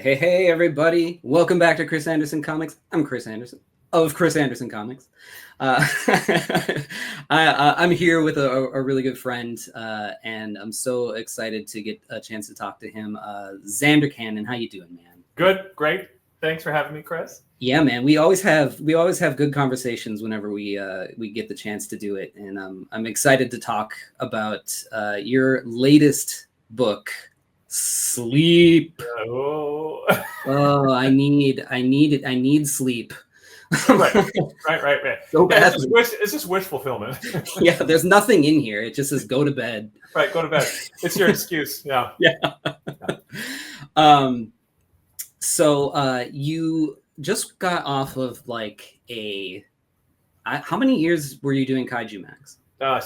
Hey, everybody. Welcome back to Chris Anderson Comics. I'm Chris Anderson of Chris Anderson Comics. I'm here with a really good friend, and I'm so excited to get a chance to talk to him. Zander Cannon, how you doing, man? Good, great. Thanks for having me, Chris. Yeah, man. We always have good conversations whenever we get the chance to do it, and I'm excited to talk about your latest book, Sleep. Oh, I need sleep. right. So Yeah, badly. it's just wish fulfillment. Yeah, there's nothing in here. It just says go to bed. Right, go to bed. It's your excuse. Yeah. So you just got off of like how many years were you doing Kaiju Max?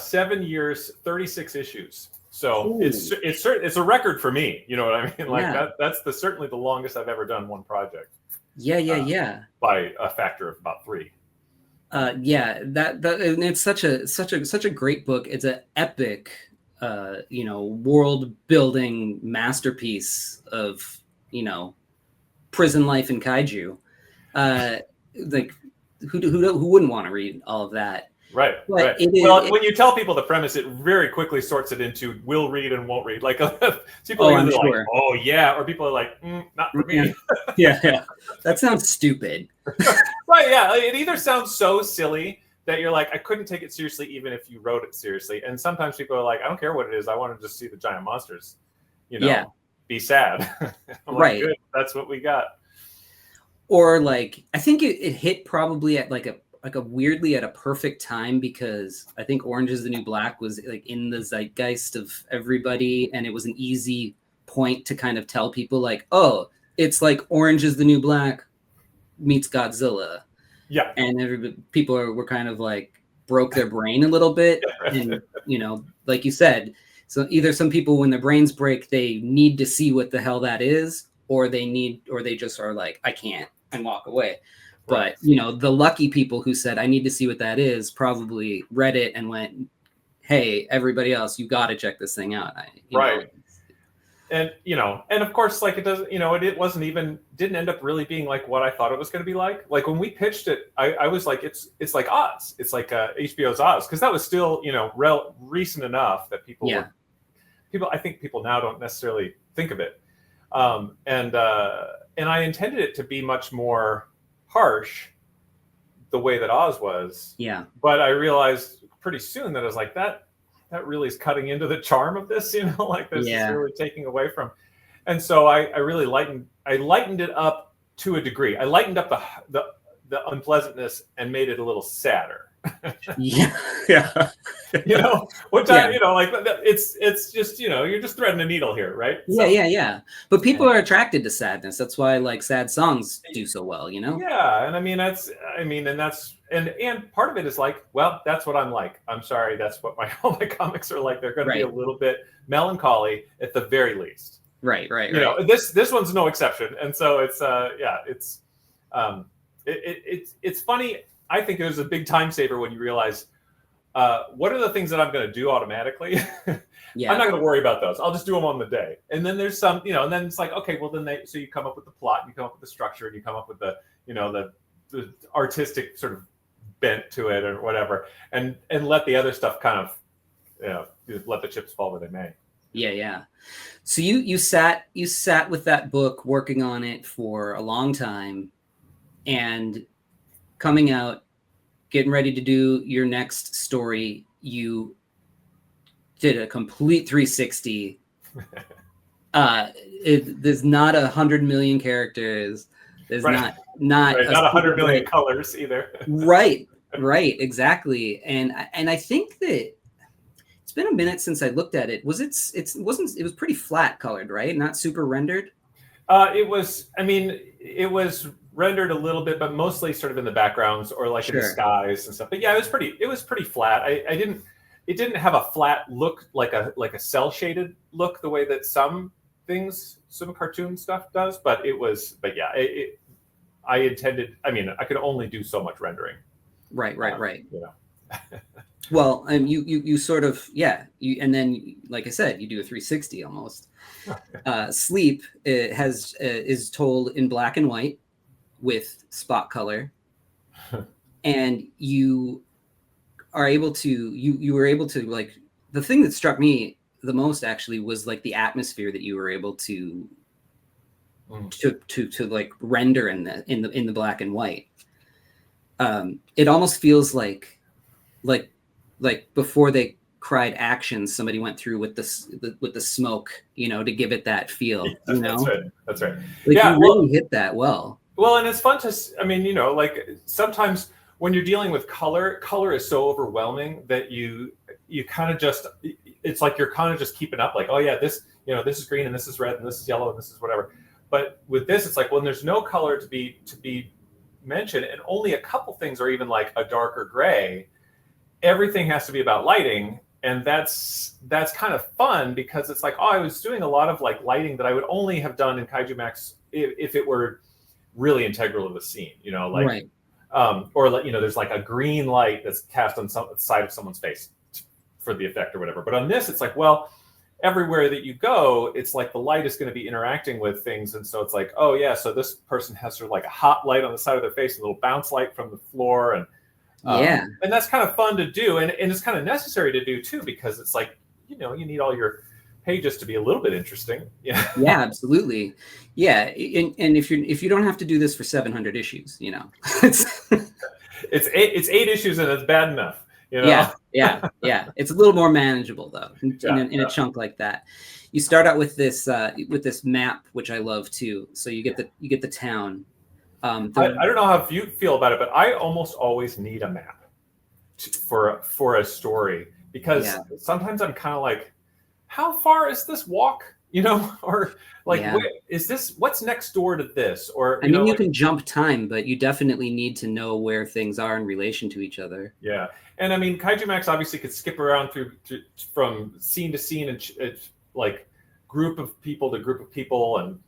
7 years, 36 issues. So Ooh. it's a record for me. You know what I mean? Like Yeah. that's certainly the longest I've ever done one project. Yeah. By a factor of about 3. Yeah, that and it's such a great book. It's an epic, world building masterpiece of prison life and kaiju. Like who wouldn't want to read all of that? Right. When you tell people the premise, it very quickly sorts it into will read and won't read. Like people are either like, oh yeah, or people are like, not for me. Yeah. That sounds stupid. Right, yeah. It either sounds so silly that you're like, I couldn't take it seriously even if you wrote it seriously. And sometimes people are like, I don't care what it is. I want to just see the giant monsters, be sad. Right. Like, good, that's what we got. Or like, I think it hit probably at like a weirdly at a perfect time, because I think Orange is the New Black was like in the zeitgeist of everybody, and it was an easy point to kind of tell people like, oh, it's like Orange is the New Black meets Godzilla. Yeah. And people were kind of like broke their brain a little bit. And, like you said, so either some people, when their brains break, they need to see what the hell that is, or they just are like, I can't, and walk away. But, the lucky people who said, I need to see what that is, probably read it and went, hey, everybody else, you got to check this thing out. Right. And, and of course, like it doesn't, it didn't end up really being like what I thought it was going to be like. Like when we pitched it, I was like, it's like Oz. It's like HBO's Oz. Because that was still, recent enough that I think people now don't necessarily think of it. And I intended it to be much more harsh the way that Oz was. Yeah. But I realized pretty soon that I was like, that really is cutting into the charm of this, like this is really taking away from. And so I really lightened it up to a degree. I lightened up the unpleasantness and made it a little sadder. Yeah. Which like it's just, you're just threading a needle here, right? Yeah. But people are attracted to sadness. That's why like sad songs do so well, Yeah, and and part of it is like, well, that's what I'm like. I'm sorry, that's what all my comics are like. They're going to be a little bit melancholy at the very least. Right. This one's no exception, and so it's funny. I think it was a big time saver when you realize what are the things that I'm going to do automatically. Yeah. I'm not going to worry about those. I'll just do them on the day. And then there's some, and then it's like, okay, well then so you come up with the plot, and you come up with the structure, and you come up with the the artistic sort of bent to it or whatever, and let the other stuff kind of, let the chips fall where they may. Yeah. So you sat with that book, working on it for a long time, and coming out, getting ready to do your next story, you did a complete 360. There's not 100 million characters. There's not 100 million colors either. Right, exactly. And I think that it's been a minute since I looked at it. It was pretty flat colored, right? Not super rendered. It was rendered a little bit, but mostly sort of in the backgrounds or like in the skies and stuff. But yeah, it was pretty flat. It didn't have a flat look, like a cell shaded look, the way that some cartoon stuff does. But I intended, I could only do so much rendering. Right. Well, and you sort of, yeah, and then like I said, you do a 360 almost. Sleep is told in black and white with spot color, and you are able to you were able to, like, the thing that struck me the most actually was like the atmosphere that you were able to like render in the black and white. It almost feels like before they cried action, somebody went through with the smoke, to give it that feel. That's right. Like, you really hit that well. Well, and it's fun to, I mean, like sometimes when you're dealing with color is so overwhelming that you kind of just, it's like you're kind of just keeping up, like, oh yeah, this, this is green and this is red and this is yellow and this is whatever. But with this, it's like, when there's no color to be mentioned, and only a couple things are even like a darker gray, everything has to be about lighting. And that's kind of fun, because it's like, oh, I was doing a lot of like lighting that I would only have done in Kaiju Max if it were really integral to the scene, like, right. Or there's like a green light that's cast on some side of someone's face for the effect or whatever. But on this, it's like, well, everywhere that you go, it's like the light is going to be interacting with things, and so it's like, oh yeah, so this person has sort of like a hot light on the side of their face, a little bounce light from the floor, and and that's kind of fun to do, and it's kind of necessary to do too, because it's like, you need all your pages to be a little bit interesting. Yeah. Yeah, absolutely. Yeah, and if you don't have to do this for 700 issues, it's 8 issues and it's bad enough. Yeah. It's a little more manageable though, in a chunk like that. You start out with this map, which I love too. So you get the town. I don't know how you feel about it, but I almost always need a map for a story, because sometimes I'm kind of like, how far is this walk? Or like, what's next door to this? Or I mean, you can jump time, but you definitely need to know where things are in relation to each other. Yeah, and I mean, Kaiju Max obviously could skip around through from scene to scene, and like group of people to group of people, and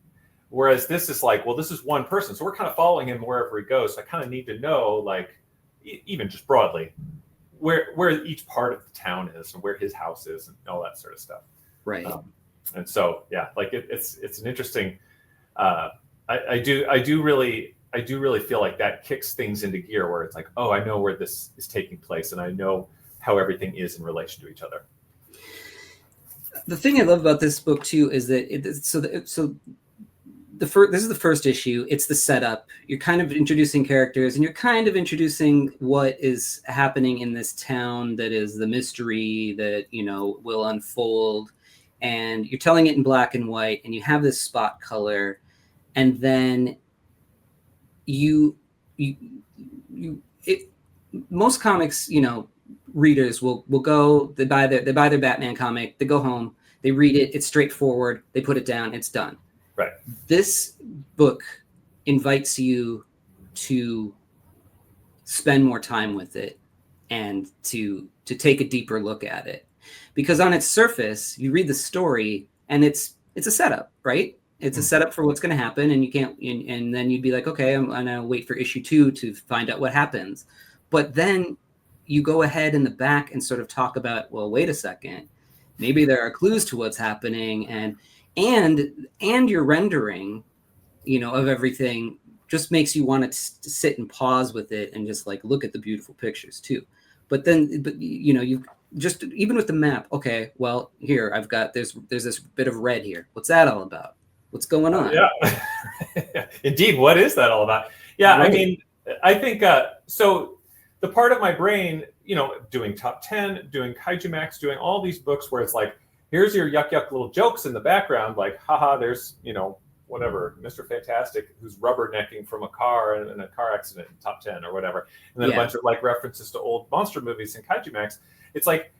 whereas this is like, well, this is one person, so we're kind of following him wherever he goes. So I kind of need to know, like, even just broadly, where each part of the town is and where his house is and all that sort of stuff. Right. And so, yeah, like it's an interesting. I do really feel like that kicks things into gear, where it's like, oh, I know where this is taking place, and I know how everything is in relation to each other. The thing I love about this book too is that this is the first issue. It's the setup. You're kind of introducing characters, and you're kind of introducing what is happening in this town that is the mystery that will unfold. And you're telling it in black and white, and you have this spot color, and then most comics, readers will go, they buy their Batman comic, they go home, they read it, it's straightforward, they put it down, it's done. Right. This book invites you to spend more time with it and to take a deeper look at it. Because on its surface, you read the story and it's a setup, right? It's a setup for what's going to happen, and you can't, and then you'd be like, okay, I'm going to wait for issue 2 to find out what happens. But then you go ahead in the back and sort of talk about, well, wait a second, maybe there are clues to what's happening, and your rendering, of everything just makes you want to sit and pause with it and just like look at the beautiful pictures too. But you just, even with the map, okay, well, here I've got, there's this bit of red here. What's that all about? What's going on? Yeah. Indeed, what is that all about? Yeah, right. I mean, I think so the part of my brain, doing Top 10, doing Kaiju Max, doing all these books where it's like, here's your yuck little jokes in the background, like, haha, there's, whatever, Mr. Fantastic who's rubbernecking from a car in a car accident in Top 10 or whatever. And then a bunch of like references to old monster movies in Kaiju Max. It's like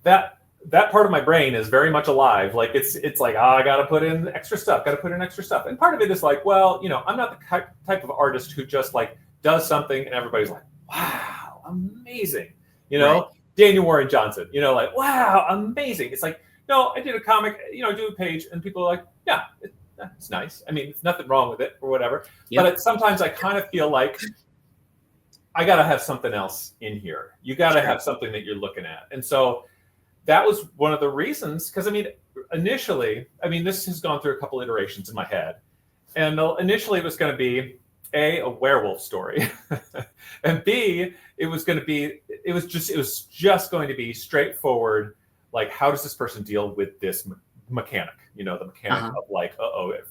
that part of my brain is very much alive. Like it's like, I got to put in extra stuff. And part of it is like, well, I'm not the type of artist who just like does something and everybody's like, wow, amazing. Right. Daniel Warren Johnson, like, wow, amazing. It's like, no, I did a comic, I do a page and people are like, yeah, it's nice. I mean, it's nothing wrong with it or whatever. Yep. But sometimes I kind of feel like I got to have something else in here. You got to have something that you're looking at. And so that was one of the reasons, because I mean, initially, I mean, this has gone through a couple iterations in my head. And initially it was going to be a werewolf story. And B, it was just going to be straightforward. Like, how does this person deal with this mechanic? You know, the mechanic of like,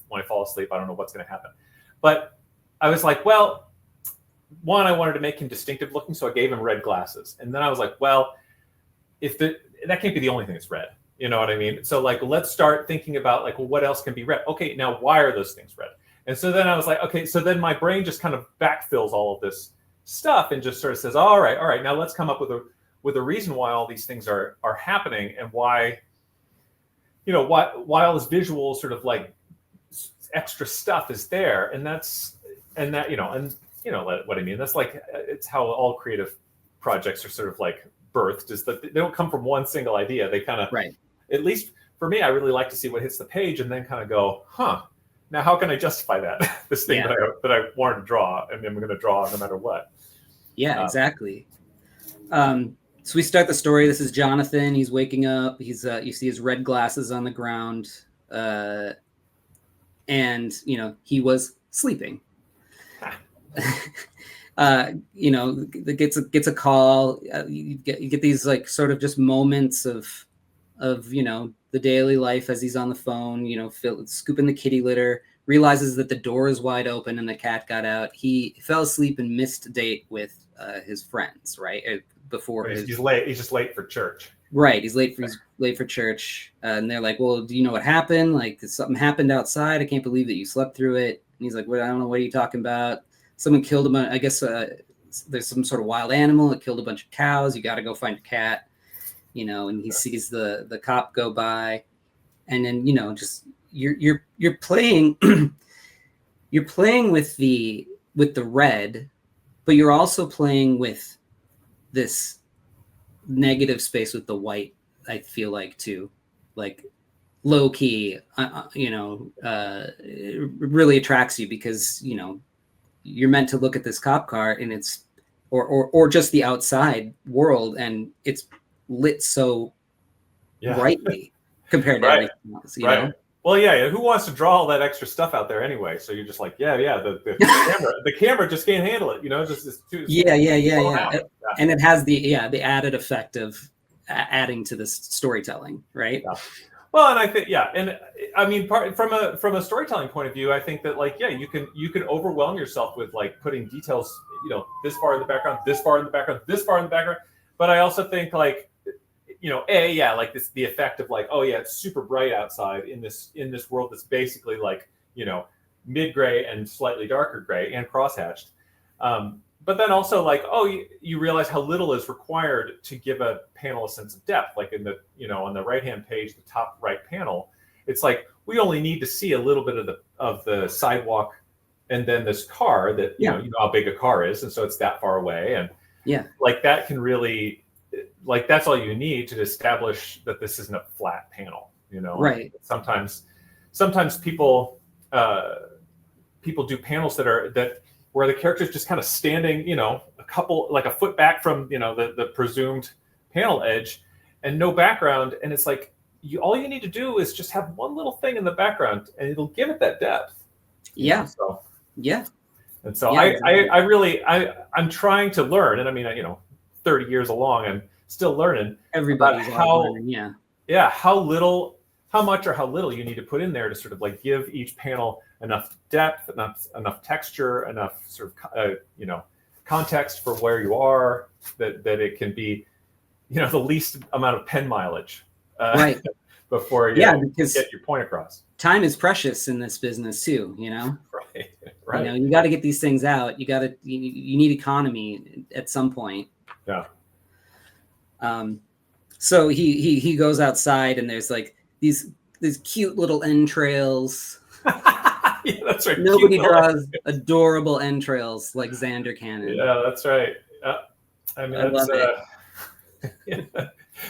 when I fall asleep, I don't know what's going to happen. But I was like, well, one, I wanted to make him distinctive looking, so I gave him red glasses. And then I was like, well, that can't be the only thing that's red. You know what I mean? So like, let's start thinking about like, well, what else can be red? Okay, now why are those things red? And so then I was like, okay, so then my brain just kind of backfills all of this stuff and just sort of says, all right, now let's come up with a reason why all these things are happening, and why, you know, why all this visual sort of like extra stuff is there. And that, you know what I mean? That's like, it's how all creative projects are sort of like birthed, is that they don't come from one single idea. They kind of, at least for me, I really like to see what hits the page and then kind of go, now how can I justify that? This thing that I wanted to draw, and I'm going to draw no matter what. Yeah, exactly. So we start the story. This is Jonathan. He's waking up. He's you see his red glasses on the ground, and you know, he was sleeping. You know, gets a call. You get these like sort of just moments of you know, the daily life as he's on the phone, you know, scooping the kitty litter, realizes that the door is wide open and the cat got out. He fell asleep and missed a date with his friends, right? Before he's late. He's just late for church. Right. He's late for church. And they're like, well, do you know what happened? Like, something happened outside. I can't believe that you slept through it. And he's like, well, I don't know. What are you talking about? Someone killed him. I guess there's some sort of wild animal that killed a bunch of cows. You got to go find a cat. You know, and he sees the cop go by, and then, you know, just you're playing you're playing with the red, but you're also playing with this negative space with the white. I feel like too, like low key, you know, it really attracts you because, you know, you're meant to look at this cop car and it's or just the outside world, and it's lit so brightly compared to everything else, you know? Well, yeah. Who wants to draw all that extra stuff out there anyway? So you're just like, the camera just can't handle it, you know? Just too. And it has the added effect of adding to this storytelling, right? Yeah. Well, and I think, and I mean, from a storytelling point of view, I think that like, you can overwhelm yourself with like putting details, you know, this far in the background, this far in the background, this far in the background. But I also think like, you know, like this, the effect of like, oh yeah, it's super bright outside in this world that's basically like, you know, mid gray and slightly darker gray and crosshatched. But then also like, you realize how little is required to give a panel a sense of depth. Like in the, you know, on the right-hand page, the top right panel, it's like, we only need to see a little bit of the sidewalk and then this car that, you know how big a car is. And so it's that far away. And like that can really, like, that's all you need to establish that this isn't a flat panel, you know? Right. Sometimes people do panels that where the character's just kind of standing, you know, a foot back from, you know, the presumed panel edge and no background. And it's like, all you need to do is just have one little thing in the background and it'll give it that depth. Yeah. Know? So, yeah. And so I'm trying to learn. And I mean, you know, 30 years along, I'm still learning. Everybody's learning, how much or how little you need to put in there to sort of like give each panel enough depth, enough texture, enough sort of you know, context for where you are, that it can be, you know, the least amount of pen mileage right before you get your point across. Time is precious in this business too, you know. Right. You know, you got to get these things out. You need economy at some point. Yeah. So he goes outside and there's like these cute little entrails. Yeah, that's right. Nobody draws adorable entrails like Zander Cannon. Yeah, that's right. I mean, I love it.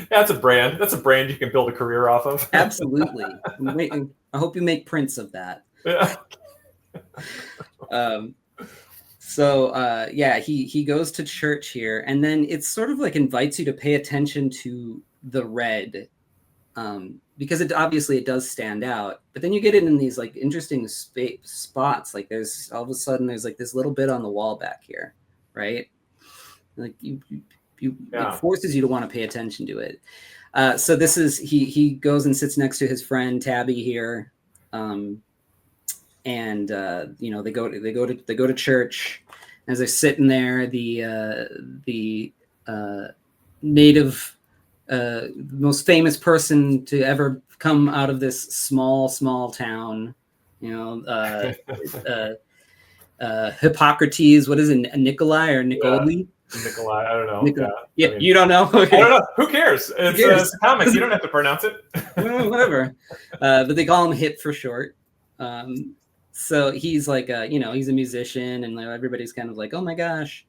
That's a brand. That's a brand you can build a career off of. Absolutely. I hope you make prints of that. Yeah. So yeah, he goes to church here, and then it's sort of like invites you to pay attention to the red, because it obviously it does stand out. But then you get it in these like interesting spots. Like there's all of a sudden there's like this little bit on the wall back here, right? Like it forces you to want to pay attention to it. So this is he goes and sits next to his friend Tabby here. And you know, they go to church. As they're sitting there, the native most famous person to ever come out of this small town, you know, Hippocrates, what is it, Nikolai or Nicoli? Nikolai, I don't know. Yeah, I mean, you don't know? Okay. I don't know. Who cares? It's a comic. You don't have to pronounce it. Whatever. But they call him Hip for short. So he's like, you know, he's a musician, and like, everybody's kind of like, oh my gosh,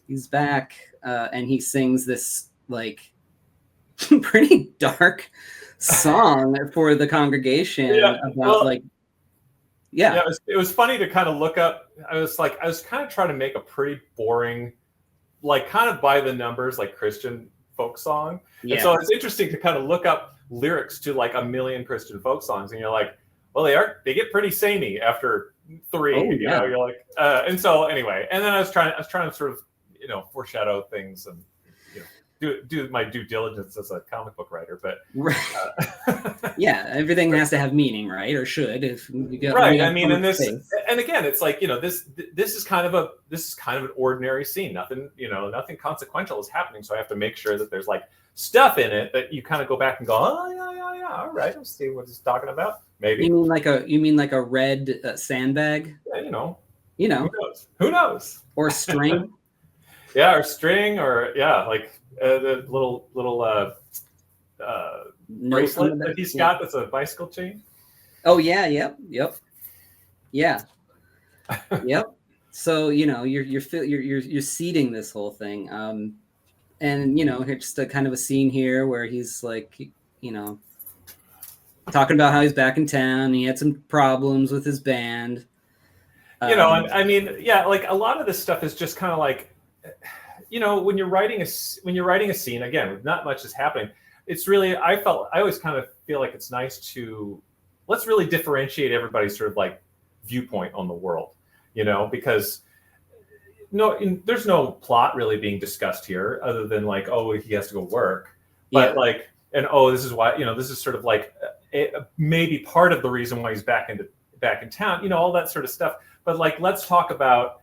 he's back. And he sings this like pretty dark song for the congregation about it was funny to kind of look up. I was kind of trying to make a pretty boring, like kind of by the numbers, like Christian folk song. Yeah. And so it's interesting to kind of look up lyrics to like a million Christian folk songs, and you're like, well, they get pretty samey after 3. Oh, you know, you're like, and so anyway, and then I was trying to sort of, you know, foreshadow things and, you know, do my due diligence as a comic book writer, but yeah, everything has to have meaning, right? Or should, if you get right. I mean, and this, and again, it's like, you know, this is kind of an ordinary scene. Nothing, you know, nothing consequential is happening. So I have to make sure that there's like stuff in it that you kind of go back and go, oh yeah, all right, I'll see what he's talking about. Maybe you mean like a red sandbag? Yeah, you know, who knows? Or string. Yeah, or string, or like the little bracelet that he's got that's a bicycle chain. Oh yeah, yep, yeah. So you know, you're seeding this whole thing, and you know, it's just a kind of a scene here where he's like, you know, talking about how he's back in town. He had some problems with his band. You know, I mean, yeah, like a lot of this stuff is just kind of like, you know, when you're writing a scene, again, not much is happening. It's really, I always kind of feel like it's nice to, let's really differentiate everybody's sort of like viewpoint on the world, you know, because there's no plot really being discussed here other than like, oh, he has to go work. But like, and this is why, you know, this is sort of like maybe part of the reason why he's back in town, you know, all that sort of stuff. But like, let's talk about,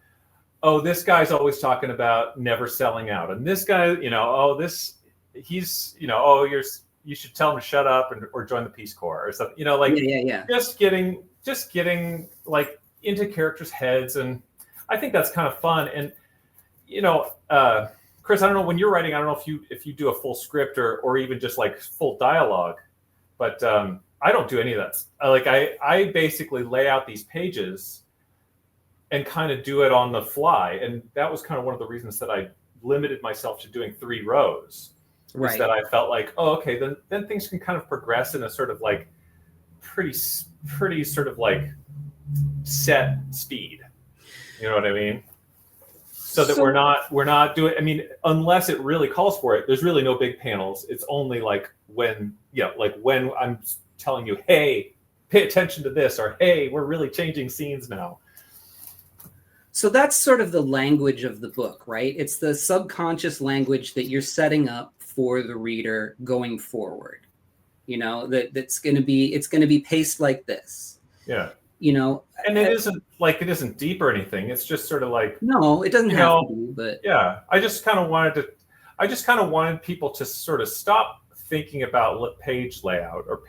oh, this guy's always talking about never selling out, and this guy, you know, he's, you know, oh, you should tell him to shut up or join the Peace Corps or something, you know, like just getting like into characters' heads, and I think that's kind of fun. And you know, Chris, I don't know, when you're writing, I don't know if you do a full script or even just like full dialogue, but I don't do any of that. I basically lay out these pages and kind of do it on the fly. And that was kind of one of the reasons that I limited myself to doing 3 rows. Right. Is that I felt like, oh, okay, then things can kind of progress in a sort of like pretty sort of like set speed. You know what I mean? So that we're not doing, I mean, unless it really calls for it, there's really no big panels. It's only like when I'm telling you, hey, pay attention to this, or hey, we're really changing scenes now. So that's sort of the language of the book, right? It's the subconscious language that you're setting up for the reader going forward. You know, it's going to be paced like this. Yeah. You know, and it isn't deep or anything. It's just sort of like, no, it doesn't have to be, but yeah, I just kind of wanted people to sort of stop thinking about page layout or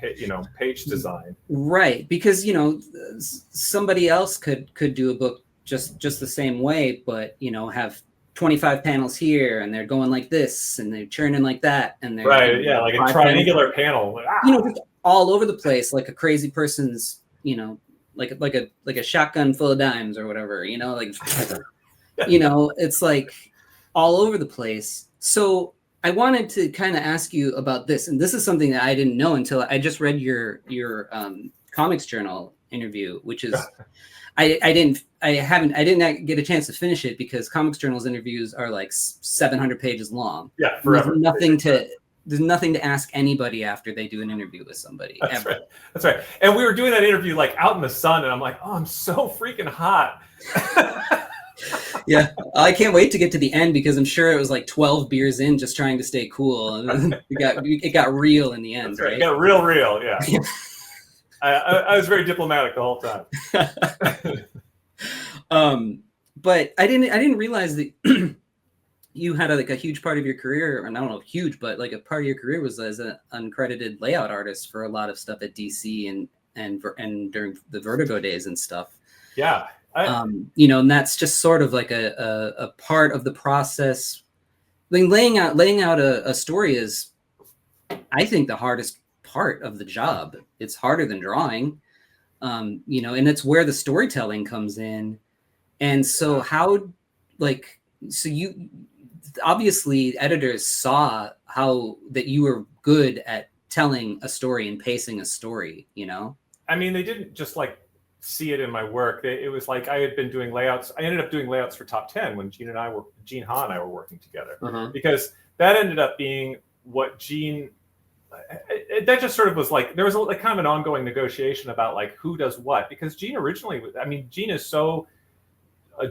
page design. Right. Because, you know, somebody else could do a book just the same way, but, you know, have 25 panels here, and they're going like this, and they're churning like that, and they're right, yeah, like a triangular panel, you know, just all over the place, like a crazy person's, you know, like a shotgun full of dimes or whatever, you know, like, you know, it's like all over the place. So I wanted to kind of ask you about this, and this is something that I didn't know until I just read your Comics Journal interview, which is. I didn't get a chance to finish it because Comics Journal's interviews are like 700 pages long. Yeah, forever. There's nothing to ask anybody after they do an interview with somebody. That's right. That's right. And we were doing that interview like out in the sun, and I'm like, oh, I'm so freaking hot. Yeah, I can't wait to get to the end because I'm sure it was like 12 beers in, just trying to stay cool, and it got real in the end. That's right. It got real. Yeah. I was very diplomatic the whole time. But I didn't realize that you had a huge part of your career, and I don't know if huge, but like a part of your career was as an uncredited layout artist for a lot of stuff at DC and during the Vertigo days and stuff. Yeah. And that's just sort of like a part of the process. I mean, laying out a story is, I think, the hardest part of the job. It's harder than drawing, and it's where the storytelling comes in. And so you obviously editors saw that you were good at telling a story and pacing a story, I mean, they didn't just like see it in my work. It was like I had been doing layouts. I ended up doing layouts for Top 10 when Gene Ha and I were working together, because that ended up being what Gene. That just sort of was like there was kind of an ongoing negotiation about like who does what, because Gene is so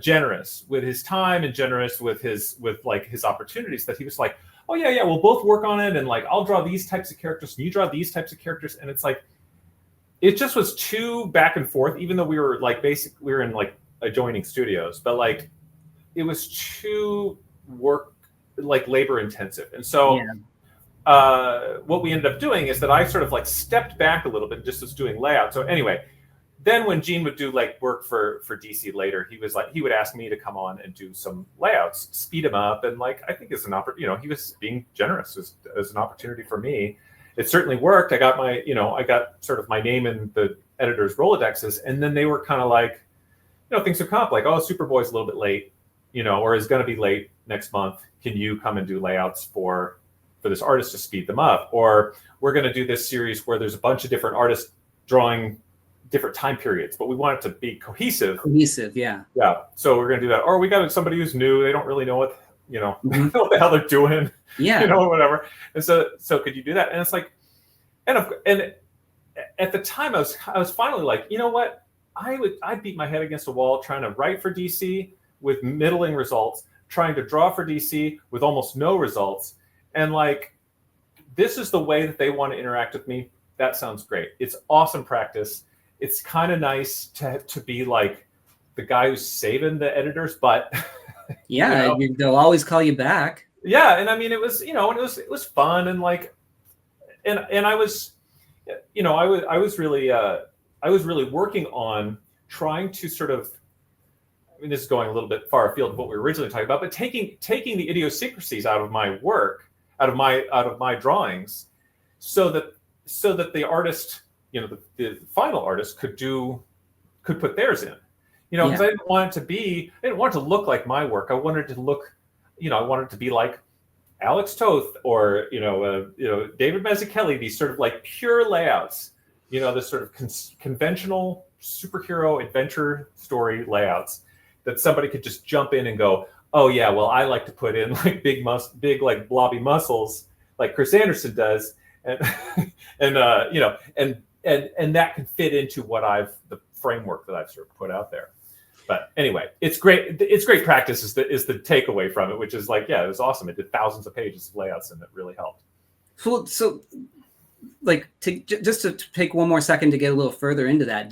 generous with his time and generous with his opportunities that he was like, oh yeah, we'll both work on it, and like I'll draw these types of characters and you draw these types of characters, and it's like it just was too back and forth, even though we were in like adjoining studios, but like it was too labor intensive. And so what we ended up doing is that I sort of like stepped back a little bit and just was doing layout. So anyway, then when Gene would do like work for DC later, he would ask me to come on and do some layouts, speed him up, and like I think it's an opportunity. He was being generous as an opportunity for me. It certainly worked. I got sort of my name in the editor's Rolodexes, and then they were kind of like, things would come up like, oh, Superboy's a little bit late, or is going to be late next month. Can you come and do layouts for this artist to speed them up? Or we're going to do this series where there's a bunch of different artists drawing different time periods, but we want it to be cohesive. Yeah. So we're going to do that. Or we got somebody who's new. They don't really know what, what the hell they're doing. Yeah. Whatever. And so could you do that? And it's like, and at the time I was finally like, you know what? I'd beat my head against a wall trying to write for DC with middling results, trying to draw for DC with almost no results. And like, this is the way that they want to interact with me. That sounds great. It's awesome practice. It's kind of nice to be like the guy who's saving the editor's butt. Yeah, they'll always call you back. Yeah, and I mean it was, and it was fun, and like, and I was, I was really working on trying to sort of, I mean, this is going a little bit far afield of what we were originally talking about, but taking the idiosyncrasies out of my work, out of my drawings, so that the artist, the final artist could put theirs in, because I didn't want it to look like my work. I wanted it to look, I wanted it to be like Alex Toth or David Mazzucchelli, these sort of like pure layouts, this sort of conventional superhero adventure story layouts that somebody could just jump in and go, oh yeah, well I like to put in like big like blobby muscles like Chris Anderson does, and and that can fit into the framework that I've sort of put out there. But anyway, it's great. It's great practice is the takeaway from it, which is like, yeah, it was awesome. It did thousands of pages of layouts, and it really helped. Well, so like just to take one more second to get a little further into that,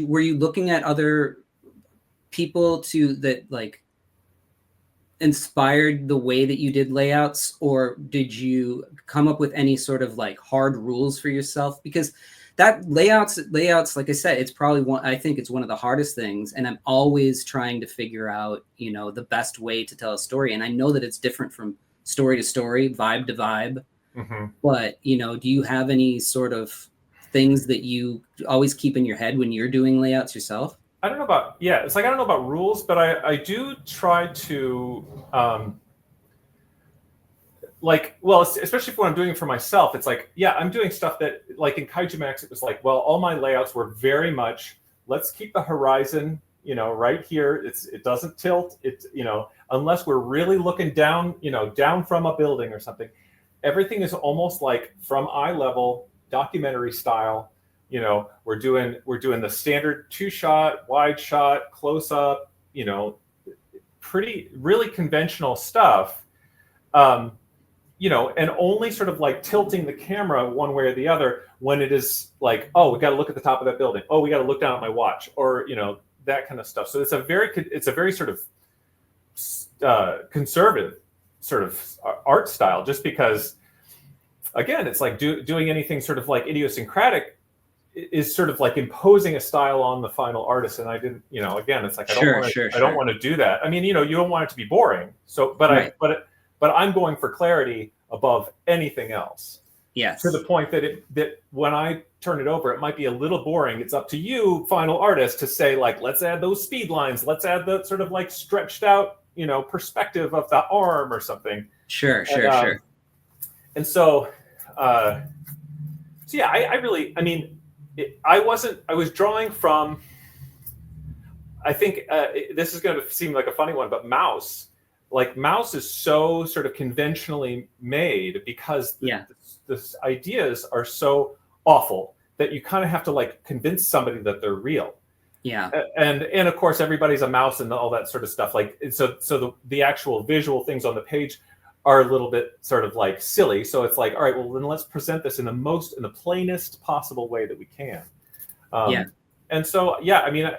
were you looking at other people that like inspired the way that you did layouts, or did you come up with any sort of like hard rules for yourself? Because that layouts, like I said, it's probably I think it's one of the hardest things. And I'm always trying to figure out, the best way to tell a story. And I know that it's different from story to story, vibe to vibe. Mm-hmm. But, do you have any sort of things that you always keep in your head when you're doing layouts yourself? I don't know about, it's like, I don't know about rules, but I do try to, like, well, especially when I'm doing it for myself, it's like, yeah, I'm doing stuff that, like in Kaiju Max, it was like, well, all my layouts were very much, let's keep the horizon, right here. It doesn't tilt. It's, unless we're really looking down, down from a building or something. Everything is almost like from eye level, documentary style. We're doing the standard 2-shot, wide shot, close up, pretty, really conventional stuff. And only sort of like tilting the camera one way or the other when it is like, oh, we got to look at the top of that building. Oh, we got to look down at my watch, or that kind of stuff. So it's a very sort of conservative sort of art style, just because, again, it's like doing anything sort of like idiosyncratic is sort of like imposing a style on the final artist. And I didn't, again, it's like, I don't want to do that. I mean, you don't want it to be boring. So, but but I'm going for clarity above anything else. Yes. To the point that when I turn it over, it might be a little boring. It's up to you, final artist, to say, like, let's add those speed lines. Let's add the sort of like stretched out, perspective of the arm or something. Sure. And so, yeah, I really, I mean, I was drawing from, I think this is going to seem like a funny one, but Mouse. Like Mouse is so sort of conventionally made because the ideas are so awful that you kind of have to like convince somebody that they're real. Yeah. And of course everybody's a mouse and all that sort of stuff. Like, so the actual visual things on the page are a little bit sort of like silly. So it's like, all right, well then let's present this in the plainest possible way that we can. And so, yeah, I mean,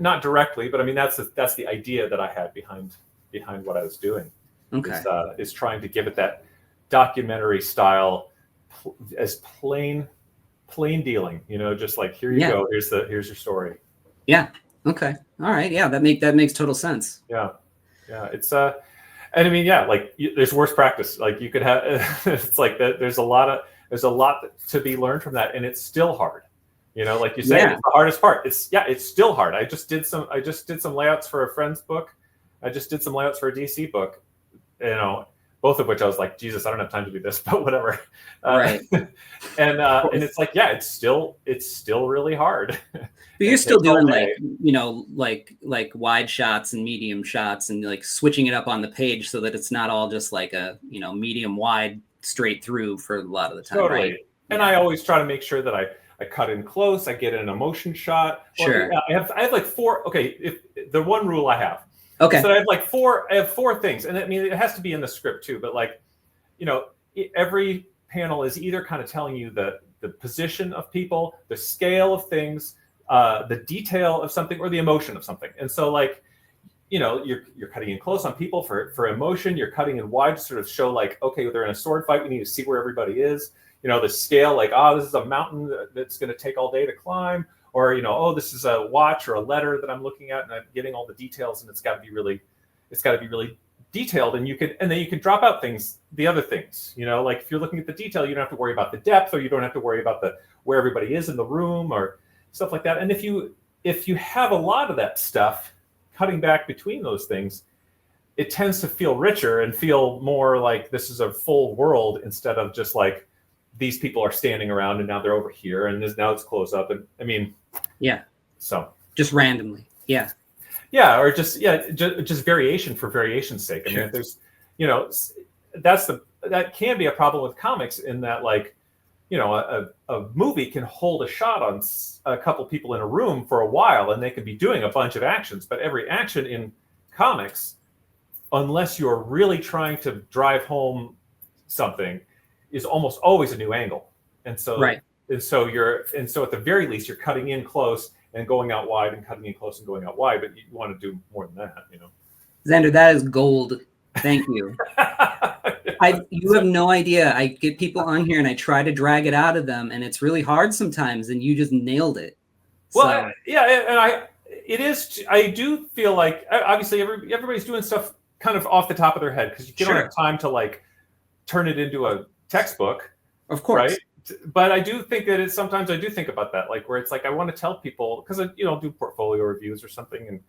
not directly, but I mean, that's the idea that I had behind what I was doing. Okay. Is trying to give it that documentary style, as plain dealing, just like, here you go, here's your story. Yeah. Okay. All right. Yeah, that makes total sense. Yeah. It's and I mean, yeah, like there's worse practice. Like you could have, it's like that. There's a lot to be learned from that, and it's still hard. Like you say, it's the hardest part. It's still hard. I just did some layouts for a friend's book. I just did some layouts for a DC book, both of which I was like, Jesus, I don't have time to do this, but whatever. Right. And it's like, yeah, it's still really hard. But you're still doing like wide shots and medium shots and like switching it up on the page so that it's not all just like a, medium wide straight through for a lot of the time. Totally. Right? And I always try to make sure that I cut in close, I get in a motion shot. Sure. I have like 4. Okay. If the one rule I have. Okay. So I have 4 things. And I mean, it has to be in the script too, but like, every panel is either kind of telling you the position of people, the scale of things, the detail of something, or the emotion of something. And so like, you're cutting in close on people for emotion. You're cutting in wide to sort of show like, okay, they're in a sword fight. We need to see where everybody is. The scale, like, this is a mountain that's going to take all day to climb. Or, this is a watch or a letter that I'm looking at, and I'm getting all the details, and it's got to be really detailed. And then you can drop out the other things, like if you're looking at the detail, you don't have to worry about the depth, or you don't have to worry about where everybody is in the room or stuff like that. And if you have a lot of that stuff, cutting back between those things, it tends to feel richer and feel more like this is a full world instead of just like, these people are standing around and now they're over here and now it's close up. And I mean, so just randomly. Or just variation for variation's sake. I mean, there's, that can be a problem with comics in that, like, a movie can hold a shot on a couple people in a room for a while and they could be doing a bunch of actions, but every action in comics, unless you're really trying to drive home something, is almost always a new angle. And so, and so at the very least, you're cutting in close and going out wide and cutting in close and going out wide, but you want to do more than that, Zander, that is gold. Thank you. You have no idea. I get people on here and I try to drag it out of them, and it's really hard sometimes, and you just nailed it. Well, I do feel like, obviously everybody's doing stuff kind of off the top of their head, because you don't have time to like turn it into a textbook, of course, right? But I do think that sometimes I do think about that, like where it's like I want to tell people, because I do portfolio reviews or something, and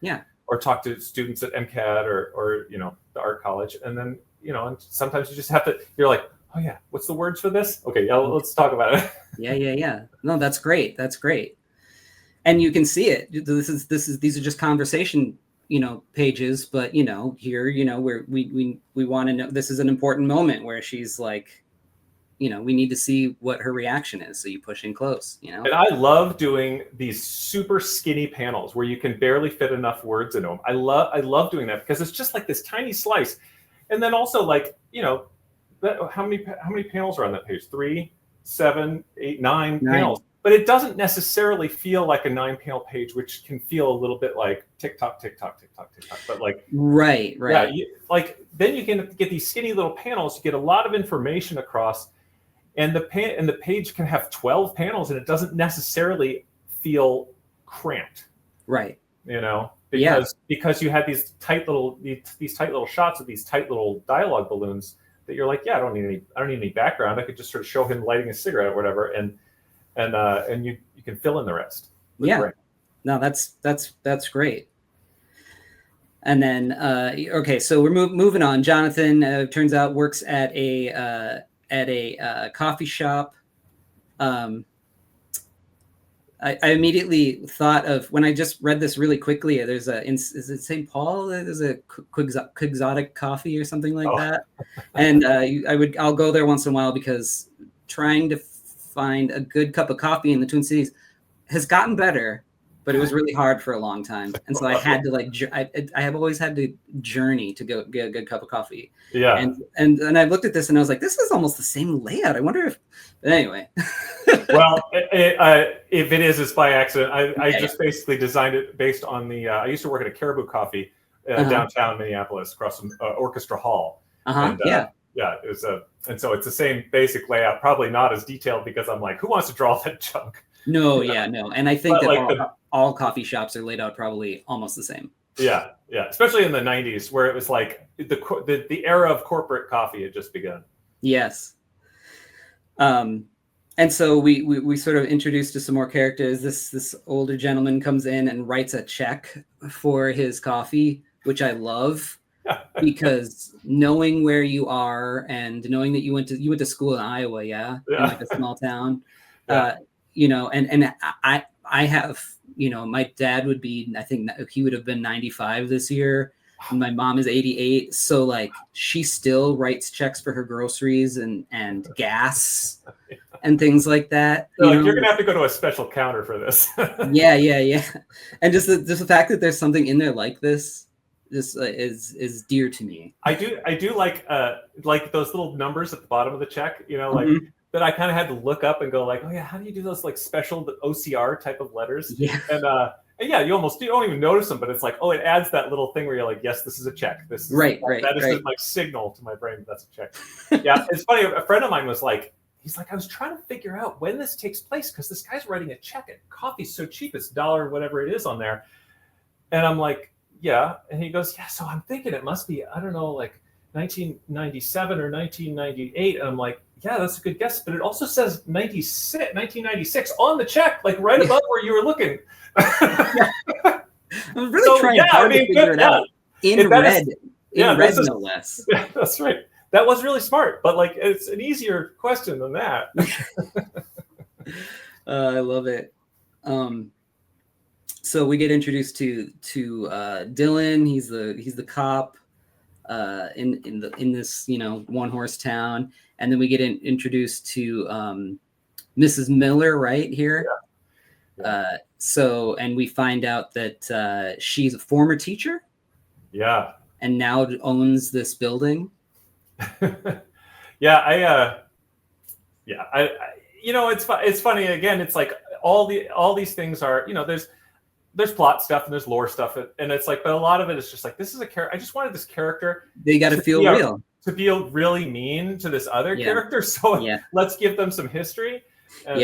or talk to students at MCAD or the art college, and then and sometimes you just have to, you're like, oh yeah, what's the words for this? Okay, yeah, let's talk about it. Yeah. No, that's great. And you can see it. These are just conversation, pages, but here, where we want to know, this is an important moment where she's like, we need to see what her reaction is. So you push in close, And I love doing these super skinny panels where you can barely fit enough words into them. I love doing that because it's just like this tiny slice. And then also like, how many panels are on that page? 3, 7, 8, 9 panels. But it doesn't necessarily feel like a 9-panel page, which can feel a little bit like tick-tock, tick-tock, tick-tock, tick-tock. But like, right. Yeah, then you can get these skinny little panels. You get a lot of information across, and the page can have 12 panels, and it doesn't necessarily feel cramped. Right. Because you had these tight little shots of these tight little dialogue balloons that you're like, yeah, I don't need any background. I could just sort of show him lighting a cigarette or whatever, and you can fill in the rest. Yeah. Great. No, that's great. And then okay, so we're moving on. Jonathan turns out works at a coffee shop. I immediately thought of, when I just read this really quickly, is it St. Paul? There's a Quixotic coffee or something like that. And I'll go there once in a while because trying to find a good cup of coffee in the Twin Cities has gotten better, but it was really hard for a long time. And so I had to I have always had to journey to go get a good cup of coffee. Yeah. And I looked at this and I was like, this is almost the same layout. I wonder if, but anyway. Well, if it is, it's by accident. I just basically designed it based on I used to work at a Caribou Coffee downtown Minneapolis across from Orchestra Hall. And, yeah, it was and so it's the same basic layout, probably not as detailed because I'm like, who wants to draw that junk? No. And I think that all coffee shops are laid out probably almost the same. Yeah, especially in the 90s where it was like the era of corporate coffee had just begun. Yes. And so we sort of introduced to some more characters. This older gentleman comes in and writes a check for his coffee, which I love. Because knowing where you are and knowing that you went to school in Iowa, in like a small town, and I have, my dad would be, I think he would have been 95 this year. And my mom is 88. So like she still writes checks for her groceries and gas and things like that. So you're going to have to go to a special counter for this. Yeah. And just the fact that there's something in there like this, is dear to me. I do like those little numbers at the bottom of the check, that I kind of had to look up and go like, oh yeah, how do you do those like special OCR type of letters? Yeah. And yeah, you don't even notice them, but it's like, oh, it adds that little thing where you're like, yes, this is a check. This is right. That is my signal to my brain that that's a check. Yeah, it's funny. A friend of mine was like, he's like, I was trying to figure out when this takes place because this guy's writing a check and coffee's so cheap, it's $1 whatever it is on there, and I'm like, yeah, and he goes, yeah, so I'm thinking it must be, I don't know, like 1997 or 1998, and I'm like, yeah, that's a good guess, but it also says 1996 on the check, like right above where you were looking. I was really trying hard to figure it out. In red, no less. Yeah, that's right. That was really smart, but like it's an easier question than that. I love it. So we get introduced to Dylan. He's the cop in this one horse town, and then we get introduced to Mrs. Miller right here. Yeah. And we find out that she's a former teacher. Yeah. And now owns this building. Yeah, it's funny again. It's like all these things are, there's plot stuff and there's lore stuff, and it's like, but a lot of it is just like, this is a character. I just wanted this character. They got to feel real. To feel really mean to this other character. So let's give them some history. And,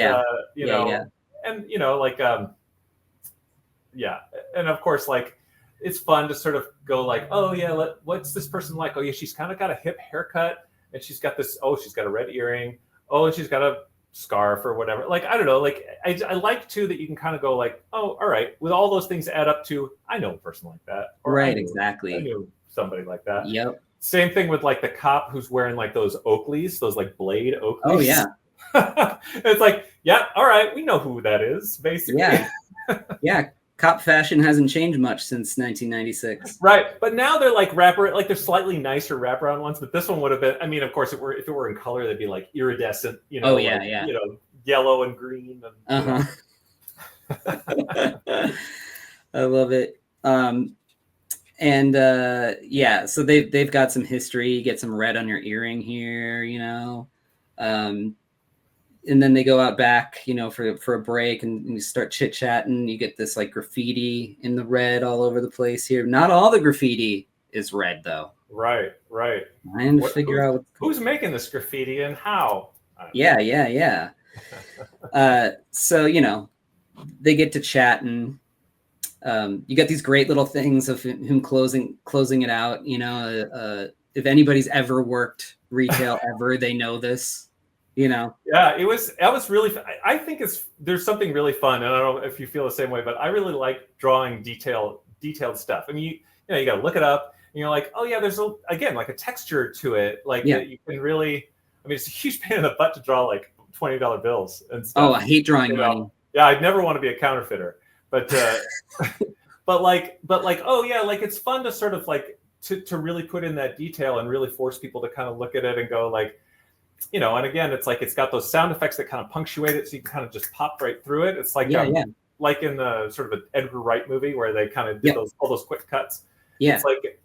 and of course, like, it's fun to sort of go like, oh yeah, what's this person like? Oh yeah, she's kind of got a hip haircut, and she's got this. Oh, she's got a red earring. Oh, and she's got a scarf or whatever. Like, I don't know. Like, I like too that you can kind of go like, oh, all right. With all those things add up to, I know a person like that. Right. Exactly. I knew somebody like that. Yep. Same thing with like the cop who's wearing like those Oakleys, those like Blade Oakleys. Oh yeah. It's like, yeah, all right, we know who that is, basically. Yeah. Yeah. Cop fashion hasn't changed much since 1996. Right, but now they're like like they're slightly nicer wraparound ones. But this one would have been. I mean, of course, if it were in color, they'd be like iridescent. You know, Oh yeah, like, yeah. you know, yellow and green. And, I love it. Yeah, so they've got some history. You get some red on your earring here, you know. And then they go out back, you know, for a break, and you start chit chatting. You get this like graffiti in the red all over the place here. Not all the graffiti is red though. Right. Trying to figure out who's making this graffiti and how. Yeah. So you know, they get to chatting. You got these great little things of him closing it out. You know, if anybody's ever worked retail ever, they know this. You know. Yeah, that was really. I think there's something really fun, and I don't know if you feel the same way, but I really like drawing detailed stuff. I mean, you got to look it up, and you're like, oh yeah, there's again like a texture to it, like that you can really. I mean, it's a huge pain in the butt to draw like $20 bills and stuff. Oh, I hate drawing money. Yeah, I'd never want to be a counterfeiter, but but like, oh yeah, like it's fun to sort of like to really put in that detail and really force people to kind of look at it and go like. You know, and again, it's like it's got those sound effects that kind of punctuate it, so you can kind of just pop right through it. It's like like in the sort of an Edgar Wright movie where they kind of did all those quick cuts. Yeah, it's like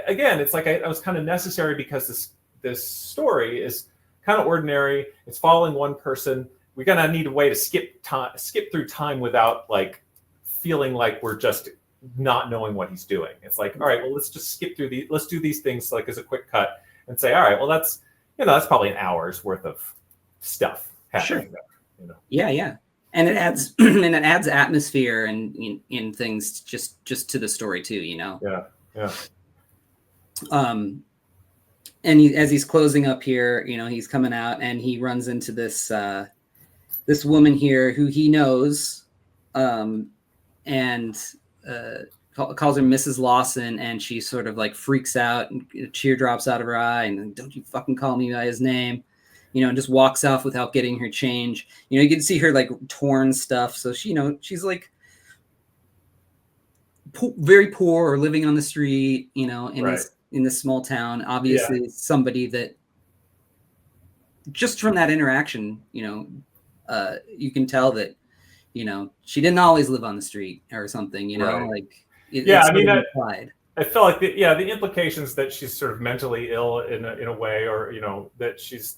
again, it's like it was kind of necessary because this story is kind of ordinary. It's following one person. We're gonna need a way to skip through time without like feeling like we're just not knowing what he's doing. It's like, all right, well, let's just skip through let's do these things like as a quick cut and say, all right, well, that's. You know, that's probably an hour's worth of stuff happening there. You know? Yeah, and it adds atmosphere and in things just to the story too. You know. Yeah. And as he's closing up here, you know, he's coming out and he runs into this this woman here who he knows, and calls her Mrs. Lawson, and she sort of like freaks out and a tear drops out of her eye and don't you fucking call me by his name, you know, and just walks off without getting her change. You know, you can see her like torn stuff. So she, you know, she's like very poor or living on the street, you know, in this small town. Obviously somebody that just from that interaction, you know, you can tell that, you know, she didn't always live on the street or something, you know, like, I mean, I felt like the implications that she's sort of mentally ill in a way, or you know that she's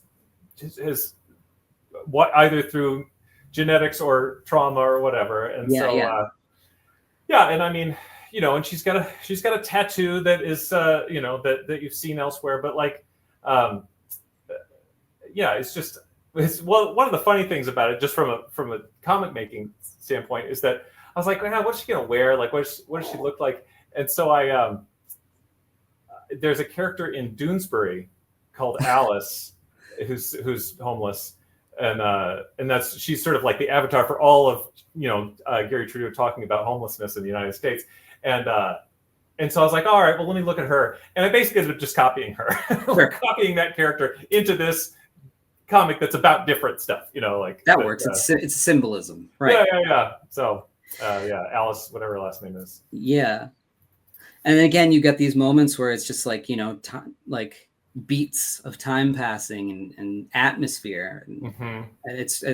either through genetics or trauma or whatever, and and I mean, you know, and she's got a tattoo that is you know that you've seen elsewhere, but like it's one of the funny things about it, just from a comic making standpoint, is that. I was like, what's she gonna wear? Like, what does she look like? And so there's a character in Doonesbury called Alice, who's homeless, and she's sort of like the avatar for all of Gary Trudeau talking about homelessness in the United States, and so I was like, all right, well, let me look at her, and I basically ended up just copying her, copying that character into this comic that's about different stuff, you know, like that works. It's symbolism, right? Yeah. So. Alice, whatever her last name is. Yeah. And again, you get these moments where it's just like, you know, like beats of time passing and atmosphere. And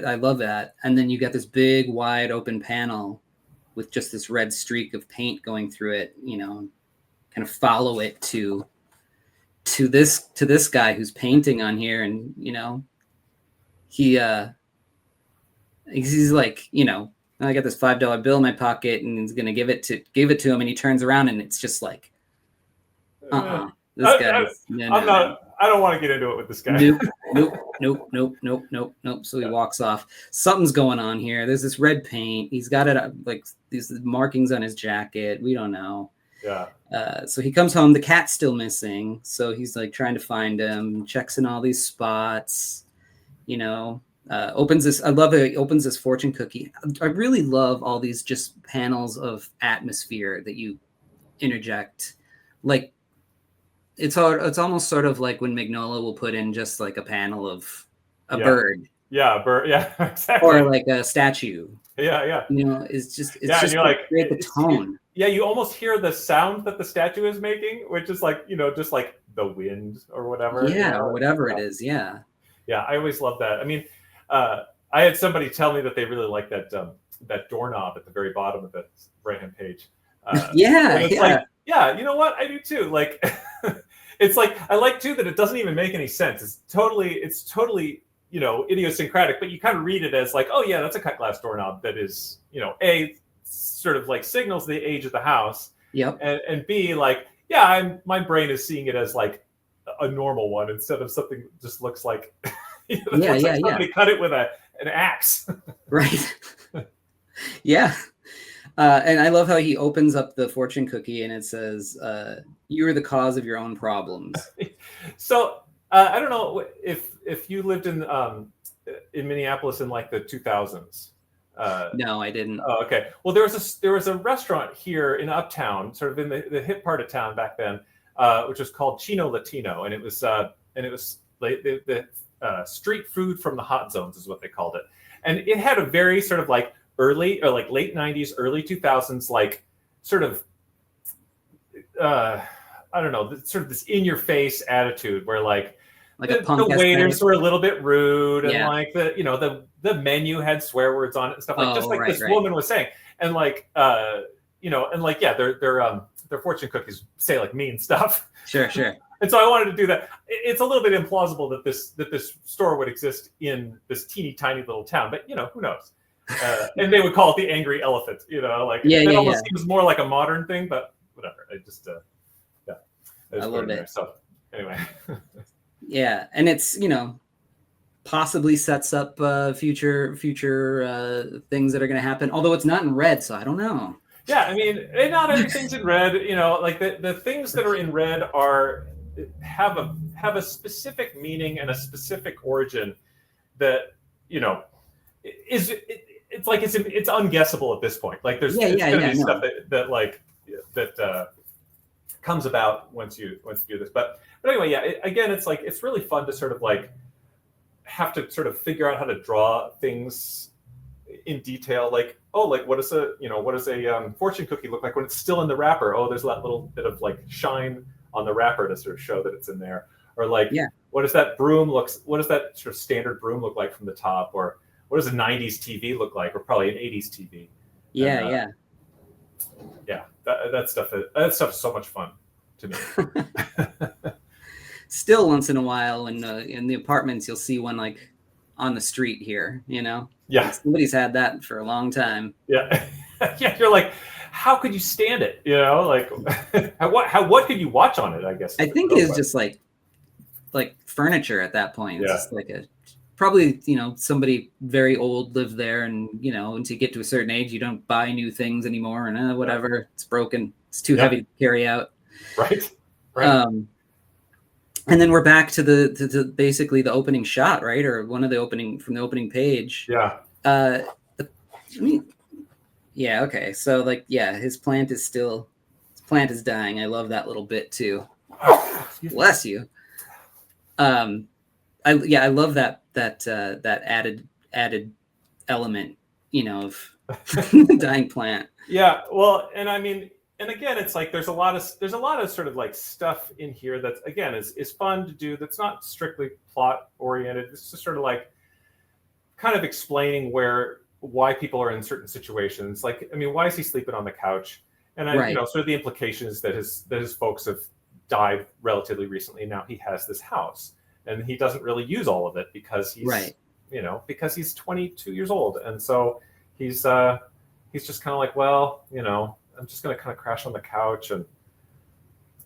I love that. And then you get this big, wide open panel with just this red streak of paint going through it, you know, kind of follow it to this guy who's painting on here. And, you know, he's like, you know, I got this $5 bill in my pocket, and he's gonna give it to him, and he turns around, and it's just like, this guy. I don't want to get into it with this guy. Nope. So he walks off. Something's going on here. There's this red paint. He's got it like these markings on his jacket. We don't know. Yeah. So he comes home. The cat's still missing. So he's like trying to find him. Checks in all these spots. You know. Opens this. I love it. He opens this fortune cookie. I really love all these just panels of atmosphere that you interject. Like it's almost sort of like when Magnolia will put in just like a panel of a Yeah. bird. Yeah, a bird. Yeah, exactly. Or like a statue. Yeah. You know, it's just and you're like, create the tone. You almost hear the sound that the statue is making, which is like, just like the wind or whatever. Yeah, or whatever it is. Yeah. Yeah, I always love that. I mean, I had somebody tell me that they really like that that doorknob at the very bottom of the right-hand page. Like, yeah, you know what? I do too. Like, it's like, I like too that it doesn't even make any sense. It's totally, idiosyncratic, but you kind of read it as like, oh yeah, that's a cut glass doorknob that is, A, sort of like signals the age of the house. Yep. And B, like, yeah, my brain is seeing it as like a normal one instead of something that just looks like, somebody cut it with an axe. Right. Yeah. And I love how he opens up the fortune cookie and it says, you are the cause of your own problems. So I don't know if you lived in Minneapolis in like the 2000s. No, I didn't. Oh, okay. Well, there was a restaurant here in Uptown, sort of in the hip part of town back then, which was called Chino Latino, and it was like the street food from the hot zones is what they called it, and it had a very sort of like early or like late 90s, early 2000s, like sort of I don't know, sort of this in your face attitude where like the waiters were a little bit rude, and like the menu had swear words on it and stuff like this woman was saying, and like their fortune cookies say like mean stuff. Sure. And so I wanted to do that. It's a little bit implausible that this store would exist in this teeny tiny little town, but who knows? And they would call it the Angry Elephant. Like it almost seems more like a modern thing, but whatever. I just I love it. So anyway. Yeah, and it's possibly sets up future things that are going to happen. Although it's not in red, so I don't know. Yeah, I mean, not everything's in red. Like the things that are in red have a specific meaning and a specific origin that it's like it's unguessable at this point. Like there's going to be stuff that comes about once you do this. But anyway, again, it's like it's really fun to sort of like have to sort of figure out how to draw things in detail. Like, oh, like what does a fortune cookie look like when it's still in the wrapper? Oh, there's that little bit of like shine on the wrapper to sort of show that it's in there. Or like, what does that sort of standard broom look like from the top? Or what does a 90s TV look like? Or probably an 80s TV. Yeah. That stuff is so much fun to me. Still, once in a while, in the apartments, you'll see one like on the street here. Yeah, somebody's had that for a long time. Yeah, yeah. You're like, how could you stand it? Like, what could you watch on it? I guess I think it's just like furniture at that point. It's just like probably somebody very old lived there, and until you get to a certain age, you don't buy new things anymore, and whatever, it's broken, it's too heavy to carry out. Right. And then we're back to the basically the opening shot, right? Or one of the opening page. Yeah. Okay. So his plant is dying. I love that little bit too. Bless you. I love that added element, of dying plant. Yeah. Well, and I mean, and again, it's like there's a lot of sort of like stuff in here that again is fun to do. That's not strictly plot oriented. It's just sort of like kind of explaining why people are in certain situations. Like, I mean, why is he sleeping on the couch? And sort of the implications that his folks have died relatively recently. Now he has this house, and he doesn't really use all of it because he's 22 years old, and so he's just kind of like, well, I'm just going to kind of crash on the couch and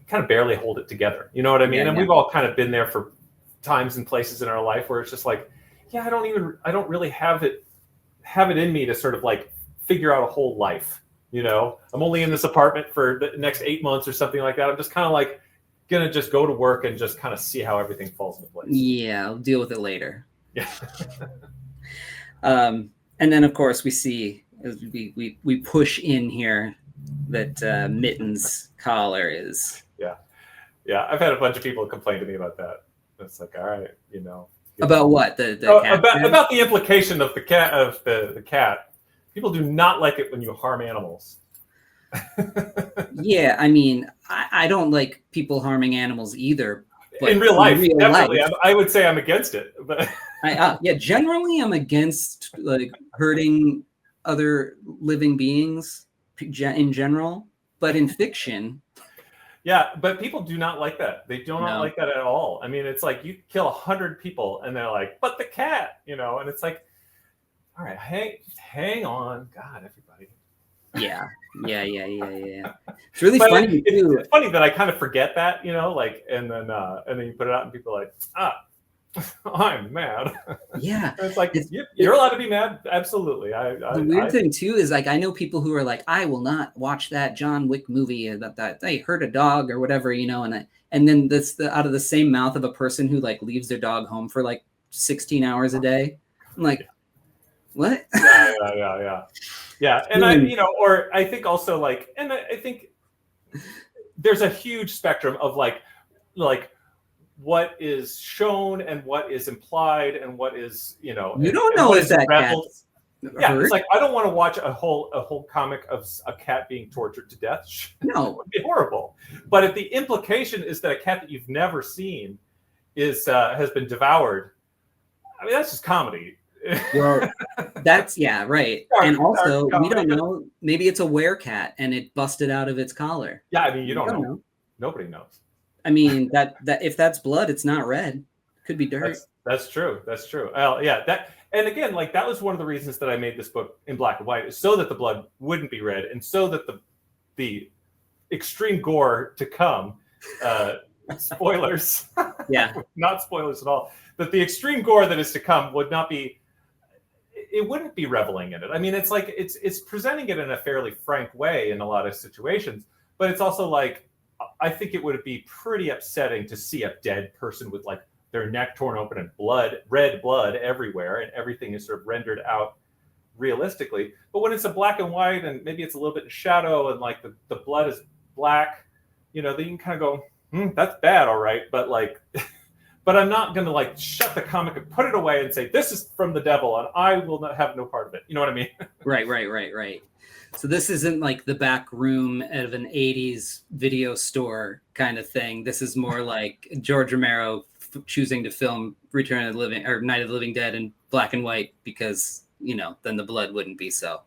kind of barely hold it together. You know what I mean? And we've all kind of been there for times and places in our life where it's just like, I don't really have it in me to sort of like figure out a whole life. I'm only in this apartment for the next 8 months or something like that. I'm just kind of like going to just go to work and just kind of see how everything falls into place. Yeah. I'll deal with it later. Yeah. And then of course we see, as we push in here, that Mitten's collar is Yeah, I've had a bunch of people complain to me about that. It's like, all right, About what? The cat? About the implication of the cat the cat. People do not like it when you harm animals. Yeah, I mean, I don't like people harming animals either. But in real life, definitely, I would say I'm against it. But yeah, generally I'm against like hurting other living beings in general, but in fiction. Yeah, but people do not like that. They do not No. like that at all. I mean, it's like you kill 100 people and they're like, but the cat, and it's like, all right, hang on. God, everybody. Yeah. It's really funny too. It's funny that I kind of forget that, and then you put it out and people are like, I'm mad. Yeah. It's like, you're allowed to be mad. Absolutely. The weird thing too is like, I know people who are like, I will not watch that John Wick movie that they hurt a dog or whatever, and then that's out of the same mouth of a person who like leaves their dog home for like 16 hours a day. I'm like, what? Yeah. And I think also like, and I think there's a huge spectrum of like what is shown and what is implied and what is, you don't know if that cat's hurt. It's like, I don't want to watch a whole comic of a cat being tortured to death. No. It would be horrible. But if the implication is that a cat that you've never seen has been devoured, I mean, that's just comedy. Well, that's right. And also, we don't know. Maybe it's a werecat and it busted out of its collar. Yeah, I mean, you don't know. Nobody knows. I mean, that if that's blood, it's not red. It could be dirt. That's true. Well, yeah. And again, like that was one of the reasons that I made this book in black and white, is so that the blood wouldn't be red, and so that the extreme gore to come, spoilers. Yeah. Not spoilers at all. That the extreme gore that is to come would not be. It wouldn't be reveling in it. I mean, it's like it's presenting it in a fairly frank way in a lot of situations, but it's also like, I think it would be pretty upsetting to see a dead person with like their neck torn open and red blood everywhere, and everything is sort of rendered out realistically. But when it's a black and white and maybe it's a little bit in shadow and like the blood is black, then you can kind of go, that's bad, all right. But like, but I'm not going to like shut the comic and put it away and say, this is from the devil and I will not have no part of it. You know what I mean? Right. So this isn't like the back room of an 80s video store kind of thing. This is more like George Romero choosing to film Return of the Living or Night of the Living Dead in black and white because, then the blood wouldn't be so.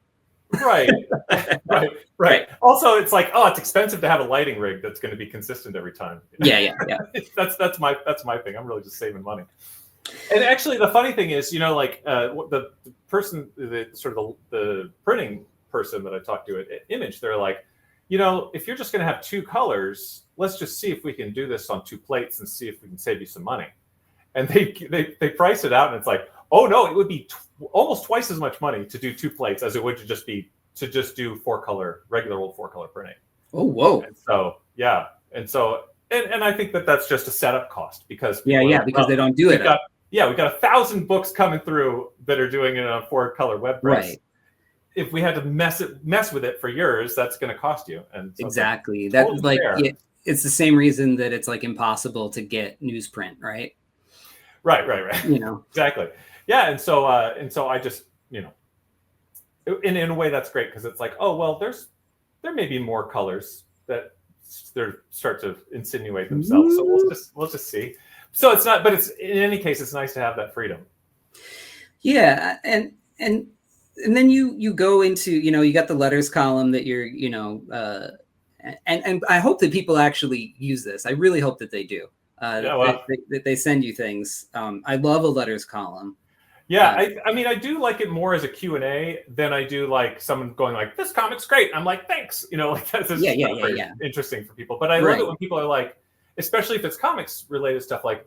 Right. Also, it's like, it's expensive to have a lighting rig that's going to be consistent every time. Yeah. That's my thing. I'm really just saving money. And actually, the funny thing is, like the person, the printing person that I talked to at Image, they're like, if you're just going to have two colors, let's just see if we can do this on two plates and see if we can save you some money. And they price it out, and it's like, oh no, it would be almost twice as much money to do two plates as it would to just do regular old 4-color printing. Oh, whoa. And so, yeah. And I think that's just a setup cost because because they don't do it. We got 1,000 books coming through that are doing it on a 4-color web press. Right. If we had to mess with it for yours, that's going to cost you. And so exactly. That's like it's the same reason that it's like impossible to get newsprint, right? Right. Exactly. Yeah, and so I just in a way that's great because it's like, oh well, there may be more colors that start to insinuate themselves. So we'll just see. So it's not, but it's in any case, it's nice to have that freedom. Yeah, and then you go into you got the letters column that you're and I hope that people actually use this. I really hope that they do. That they send you things. I love a letters column. Yeah, I mean, I do like it more as a Q&A than I do like someone going like, this comic's great. I'm like, thanks. Like that's interesting for people. But I love it when people are like, especially if it's comics related stuff, like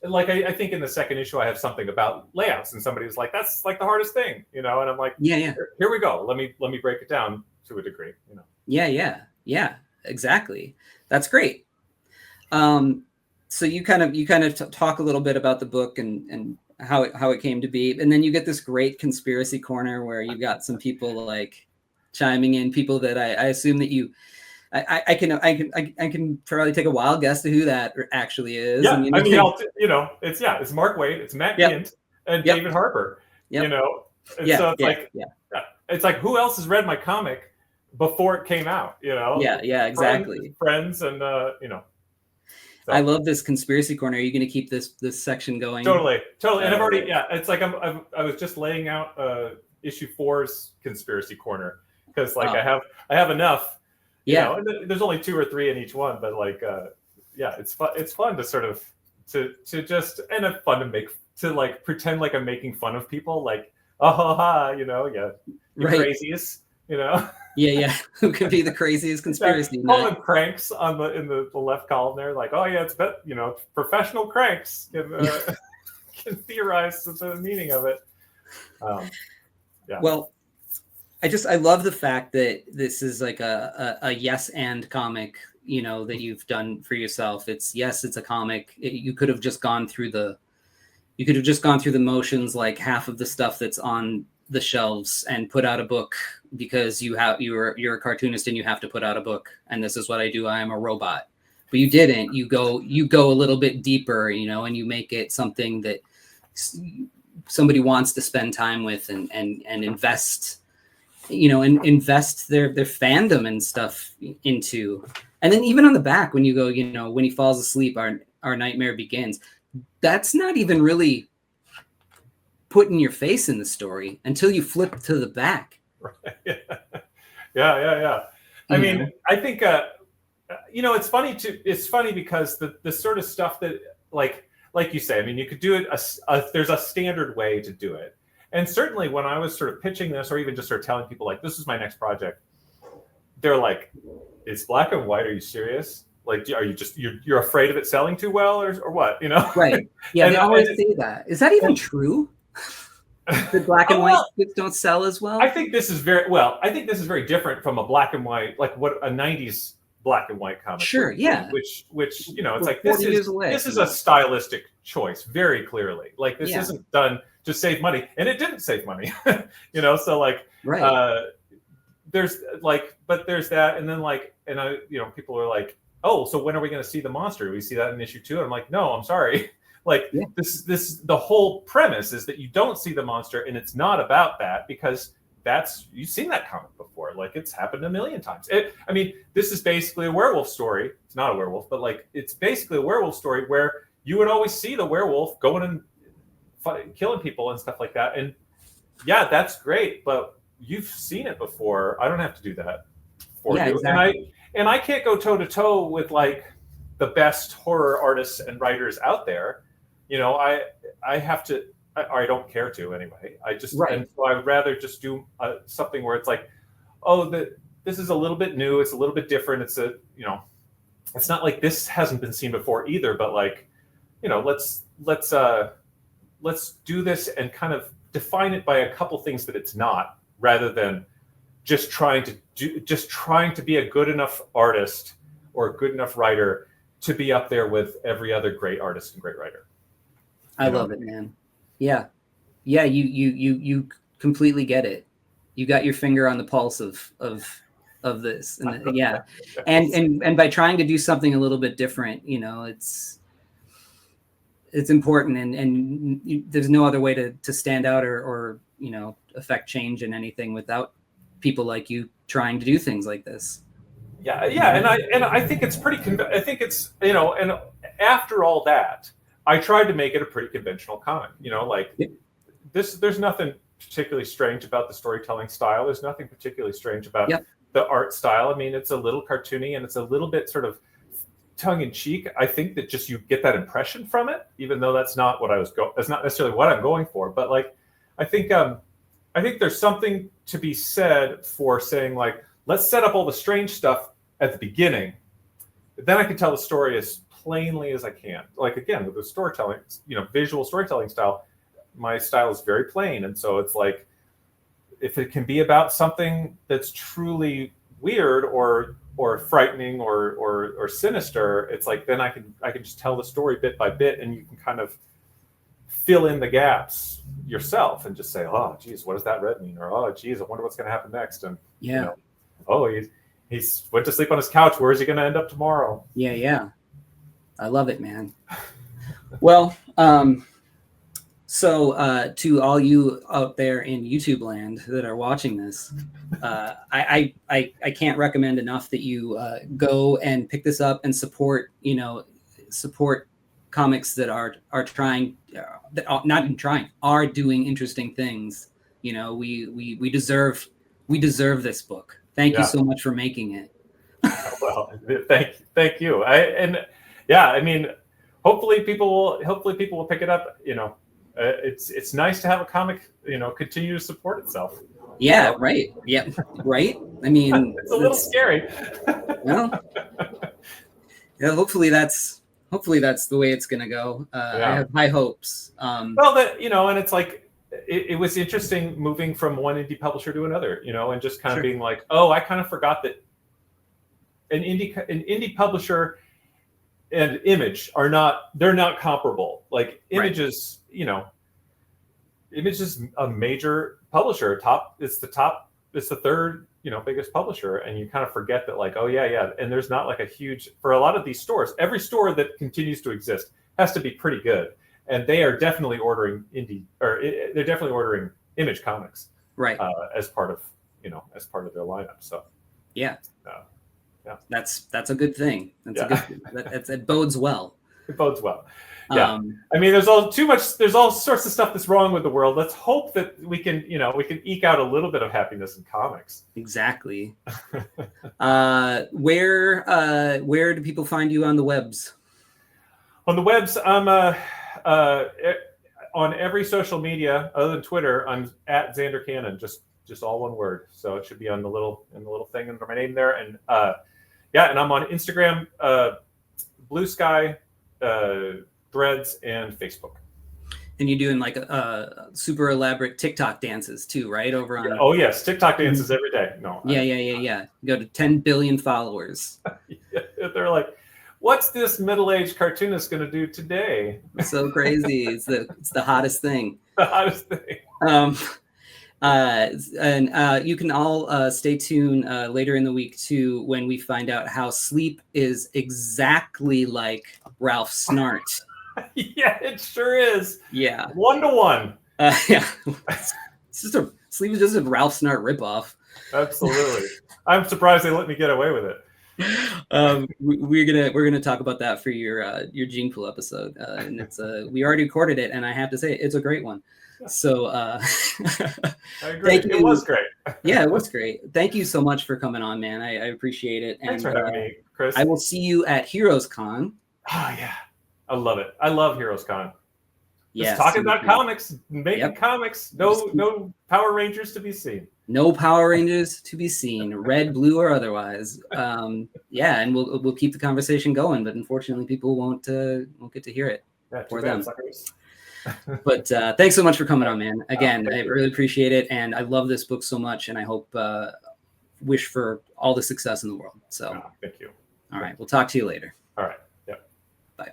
I think in the second issue I have something about layouts and somebody's like, that's like the hardest thing, and I'm like, here we go. Let me break it down to a degree, Yeah, exactly. That's great. So you kind of talk a little bit about the book and how it came to be, and then you get this great conspiracy corner where you've got some people like chiming in, people that I assume that you I can probably take a wild guess to who that actually is. Yeah, and, I mean, it's Mark Waid, it's Matt Gint, and David Harper. Yep. And so it's it's like who else has read my comic before it came out? Yeah, exactly. Friends and So. I love this conspiracy corner. Are you going to keep this section going? Totally. And I've already, it's like I was just laying out issue 4's conspiracy corner because like I have enough. And there's only 2 or 3 in each one, but like it's fun. It's fun to sort of to just and it's fun to like pretend like I'm making fun of people, like the crazies, Yeah. Who could be the craziest conspiracy? Call them cranks in the left column there, like, oh yeah, it's professional cranks can theorize the meaning of it. Well, I love the fact that this is like a yes and comic, that you've done for yourself. It's a comic. You could have just gone through the motions, like half of the stuff that's on the shelves, and put out a book because you're a cartoonist and you have to put out a book, and this is what I do. I am a robot. But you didn't. You go a little bit deeper, and you make it something that somebody wants to spend time with and invest, and invest their fandom and stuff into. And then even on the back, when you go, when he falls asleep, our nightmare begins. That's not even really putting your face in the story until you flip to the back. Yeah. I mean, I think it's funny because the sort of stuff that like you say, I mean, you could do it there's a standard way to do it. And certainly when I was sort of pitching this, or even just sort of telling people like, this is my next project, they're like, it's black and white, are you serious? Like, are you just you're afraid of it selling too well, or what? Right? Yeah, they always say that. Is that even true? The black and white books don't sell as well. I think this is very different from a black and white, like what a '90s black and white comic. Sure, yeah. Which it's like this is a stylistic choice, very clearly. Like this isn't done to save money, and it didn't save money. So like there's that, and then like, and I people are like, oh, so when are we going to see the monster? We see that in issue 2. And I'm like, no, I'm sorry. Like the whole premise is that you don't see the monster, and it's not about that because you've seen that comic before. Like it's happened a million times. I mean, this is basically a werewolf story. It's not a werewolf, but like it's basically a werewolf story where you would always see the werewolf going and killing people and stuff like that. And yeah, that's great, but you've seen it before. I don't have to do that for you. Exactly. And I can't go toe to toe with like the best horror artists and writers out there. I have to, I don't care to anyway. And so I'd rather just do something where it's like, oh, this is a little bit new. It's a little bit different. It's it's not like this hasn't been seen before either, but like, let's do this and kind of define it by a couple things that it's not, rather than just trying to be a good enough artist or a good enough writer to be up there with every other great artist and great writer. I love it, man. Yeah. You completely get it. You got your finger on the pulse of this, and yeah, and by trying to do something a little bit different, it's important, and there's no other way to stand out or affect change in anything without people like you trying to do things like this. Yeah, and I think it's I think it's and after all that, I tried to make it a pretty conventional comic. This. There's nothing particularly strange about the storytelling style. There's nothing particularly strange about the art style. I mean, it's a little cartoony and it's a little bit sort of tongue in cheek. I think that just you get that impression from it, even though that's not what that's not necessarily what I'm going for. But like, I think there's something to be said for saying like, let's set up all the strange stuff at the beginning. Then I can tell the story as plainly as I can. Like again, with the storytelling, visual storytelling style, my style is very plain. And so it's like, if it can be about something that's truly weird or frightening or sinister, it's like, then I can just tell the story bit by bit, and you can kind of fill in the gaps yourself and just say, oh geez, what does that red mean? Or, oh geez, I wonder what's going to happen next. And oh, He's went to sleep on his couch. Where is he going to end up tomorrow? Yeah. I love it, man. Well, so to all you out there in YouTube land that are watching this, I can't recommend enough that you go and pick this up and support comics that are trying, that are not even trying, are doing interesting things. We deserve this book. Thank you so much for making it. Well, thank you. I mean, hopefully people will pick it up. It's nice to have a comic, continue to support itself. Yeah, right. Yeah, right. I mean, it's a little scary. Well, yeah. Hopefully that's the way it's gonna go. I have high hopes. Well, and it's like it was interesting moving from one indie publisher to another, and just kind of being like, oh, I kind of forgot that an indie publisher and Image they're not comparable. Like Image is, Image is a major publisher. It's the third, biggest publisher, and you kind of forget that, like, oh yeah. And there's not like a huge, for a lot of these stores, every store that continues to exist has to be pretty good, and they are definitely ordering they're definitely ordering Image comics, right, as part of their lineup. So yeah. That's a good thing. It bodes well. It bodes well. Yeah. I mean, there's all sorts of stuff that's wrong with the world. Let's hope that we can eke out a little bit of happiness in comics. Exactly. Where do people find you on the webs? On the webs, I'm on every social media other than Twitter. I'm at Zander Cannon, just all one word. So it should be on the little thing under my name there. And and I'm on Instagram, Blue Sky, Threads, and Facebook. And you're doing like super elaborate TikTok dances too, right? Over on. Oh yes, TikTok dances every day. No. Yeah. You go to 10 billion followers. They're like, what's this middle-aged cartoonist going to do today? So crazy. It's the hottest thing. The hottest thing. And you can all stay tuned later in the week too, when we find out how Sleep is exactly like Ralph Snart. Yeah, it sure is. Yeah, 1-to-1. Yeah, Sleep is just a Ralph Snart ripoff. Absolutely. I'm surprised they let me get away with it. We're gonna talk about that for your Gene Pool episode, and it's we already recorded it, and I have to say it's a great one. So I agree. It was great. Yeah, it was great. Thank you so much for coming on, man. I appreciate it. Thanks for having me, Chris. I will see you at Heroes Con. Oh yeah, I love it. I love Heroes Con. Yeah, talking about comics, making comics. No Power Rangers to be seen. No Power Rangers to be seen, red, blue, or otherwise. And we'll keep the conversation going, but unfortunately, people won't get to hear it for them. But thanks so much for coming on, man. Again, I really appreciate it, and I love this book so much, and I hope wish for all the success in the world. So thank you. All right, we'll talk to you later. All right. Yep. Bye.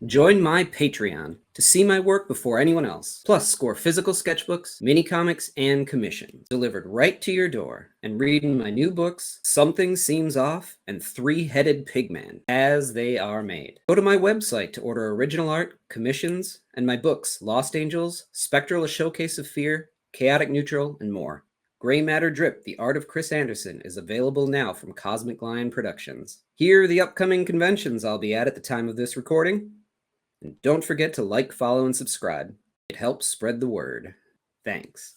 Join my Patreon to see my work before anyone else, plus score physical sketchbooks, mini comics, and commissions delivered right to your door, and reading my new books, Something Seems Off and Three-Headed Pigman, as they are made. Go to my website to order original art, commissions, and my books, Lost Angels, Spectral: A Showcase of Fear, Chaotic Neutral, and more. Gray Matter Drip, The Art of Chris Anderson, is available now from Cosmic Lion Productions. Here are the upcoming conventions I'll be at the time of this recording. And don't forget to like, follow, and subscribe. It helps spread the word. Thanks.